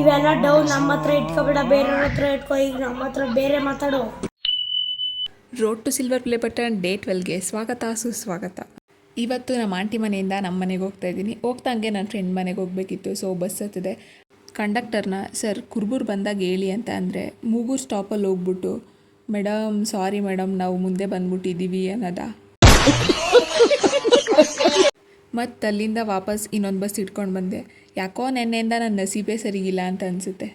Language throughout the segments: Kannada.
ಇವೆಲ್ಲ ಡೌ ನಮ್ಮ ಹತ್ರ ಇಟ್ಕೊಬೇಡ, ಬೇರೆಯವ್ರ ಹತ್ರ ಇಟ್ಕೋ. ಈಗ ನಮ್ಮ ಹತ್ರ ಬೇರೆ ಮಾತಾಡು. Road to silver play button day 12ಗೆ ಸ್ವಾಗತ ಸುಸ್ವಾಗತ. ಇವತ್ತು ನಮ್ಮ ಆಂಟಿ ಮನೆಯಿಂದ ನಮ್ಮ ಮನೆಗೆ ಹೋಗ್ತಾ ಇದ್ದೀನಿ. ಹೋಗ್ದಂಗೆ ನನ್ನ ಫ್ರೆಂಡ್ ಮನೆಗೆ ಹೋಗಬೇಕಿತ್ತು. ಸೊ ಬಸ್ ಹತ್ತಿದೆ. ಕಂಡಕ್ಟರ್ನ ಸರ್ ಕುರ್ಬೂರು ಬಂದಾಗ ಹೇಳಿ ಅಂತ ಅಂದರೆ ಮೂಗೂರು ಸ್ಟಾಪಲ್ಲಿ ಹೋಗ್ಬಿಟ್ಟು ಮೇಡಮ್ ಸಾರಿ ಮೇಡಮ್ ನಾವು ಮುಂದೆ ಬಂದ್ಬಿಟ್ಟಿದ್ದೀವಿ ಅನ್ನೋದ. ಮತ್ತು ಅಲ್ಲಿಂದ ವಾಪಸ್ ಇನ್ನೊಂದು ಬಸ್ ಇಟ್ಕೊಂಡು ಬಂದೆ. ಯಾಕೋ ನೆನ್ನೆಯಿಂದ ನನ್ನ ನಸೀಬೇ ಸರಿಗಿಲ್ಲ ಅಂತ ಅನಿಸುತ್ತೆ.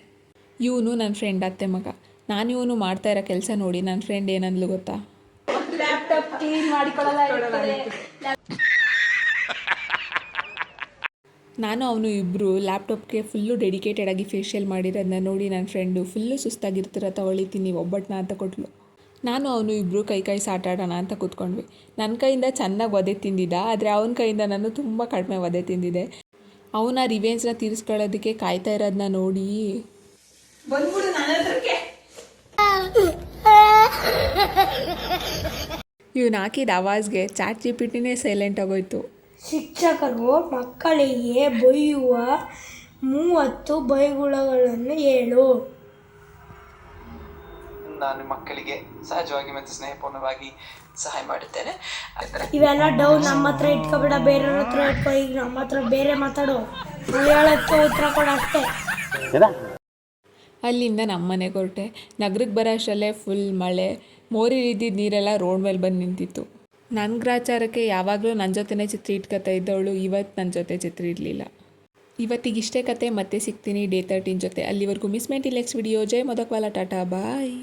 ಇವನು ನನ್ನ ಫ್ರೆಂಡ್ ಅತ್ತೆ ಮಗ. ನಾನು ಇವನು ಮಾಡ್ತಾ ಇರೋ ಕೆಲಸ ನೋಡಿ ನನ್ನ ಫ್ರೆಂಡ್ ಏನಂದ್ಲು ಗೊತ್ತಾ, ಲ್ಯಾಪ್ಟಾಪ್ ಕ್ಲೀನ್ ಮಾಡಿಕೊಳ್ಳಲ್ಲ. ನಾನು ಅವನು ಇಬ್ಬರು ಲ್ಯಾಪ್ಟಾಪ್ಗೆ ಫುಲ್ಲು ಡೆಡಿಕೇಟೆಡ್ ಆಗಿ ಫೇಶಿಯಲ್ ಮಾಡಿರೋದನ್ನ ನೋಡಿ ನನ್ನ ಫ್ರೆಂಡು ಫುಲ್ಲು ಸುಸ್ತಾಗಿರ್ತೀರ ತಗೊಳ್ತೀನಿ ಒಬ್ಬಟ್ಟನ್ನ ಅಂತ ಕೊಟ್ಲು. ನಾನು ಅವನು ಇಬ್ಬರು ಕೈ ಸಾಟಾಡೋಣ ಅಂತ ಕೂತ್ಕೊಂಡ್ವಿ. ನನ್ನ ಕೈಯಿಂದ ಚೆನ್ನಾಗಿ ಒದೆ ತಿಂದಿದ್ದ, ಆದರೆ ಅವನ ಕೈಯಿಂದ ನಾನು ತುಂಬ ಕಡಿಮೆ ಒದೆ ತಿಂದಿದ್ದೆ. ಅವನ ರಿವೆಂಜ್ನ ತೀರಿಸ್ಕೊಳ್ಳೋದಕ್ಕೆ ಕಾಯ್ತಾ ಇರೋದನ್ನ ನೋಡಿ ಇವನು ಹಾಕಿದ ಆವಾಜ್ಗೆ ಚಾಟ್ ಜಿಪಿಟಿನೇ ಸೈಲೆಂಟ್ ಆಗೋಯ್ತು. ಶಿಕ್ಷಕರು ಮಕ್ಕಳಿಗೆ ಬೈಯುವ 30 ಬೈಗುಳಗಳನ್ನು ಹೇಳು. ನಾನು ಮಕ್ಕಳಿಗೆ ಸಹಜವಾಗಿ ಮತ್ತು ಸ್ನೇಹಪೂರ್ಣವಾಗಿ ಸಹಾಯ ಮಾಡುತ್ತೇನೆ. ಇವೆಲ್ಲ ಡೌ ನಮ್ಮ ಹತ್ರ ಇಟ್ಕೊಬೇಡ, ಬೇರೆಯವ್ರ ಹತ್ರ ಇಟ್ಕೋ. ಈಗ ನಮ್ಮ ಹತ್ರ ಬೇರೆ ಮಾತಾಡು. ಹೇಳೋಕ್ಕೆ ಉತ್ತರ ಕೊಡು ಅಷ್ಟೇ. ಅಲ್ಲಿಂದ ನಮ್ಮ ಮನೆಗೆ ಹೊರಟೆ. ನಗರಕ್ಕೆ ಬರೋ ಅಷ್ಟರಲ್ಲೇ ಫುಲ್ ಮಳೆ. ಮೋರಿಲಿದ್ದಿದ್ದ ನೀರೆಲ್ಲ ರೋಡ್ ಮೇಲೆ ಬಂದು ನಿಂತಿತ್ತು. ನನ್ನ ಗ್ರಾಚಾರಕ್ಕೆ ಯಾವಾಗಲೂ ನನ್ನ ಜೊತೆನೇ ಚಿತ್ರ ಇಟ್ಕೊತಾ ಇದ್ದವಳು ಇವತ್ತು ನನ್ನ ಜೊತೆ ಚಿತ್ರ ಇರಲಿಲ್ಲ. ಇವತ್ತಿಗಿಷ್ಟೇ ಕತೆ. ಮತ್ತೆ ಸಿಗ್ತೀನಿ ಡೇ 13 ಜೊತೆ. ಅಲ್ಲಿವರೆಗೂ miss my till next video. ಜೈ ಮೊದಕ್ವಾಲ, ಟಾಟಾ ಬಾಯ್.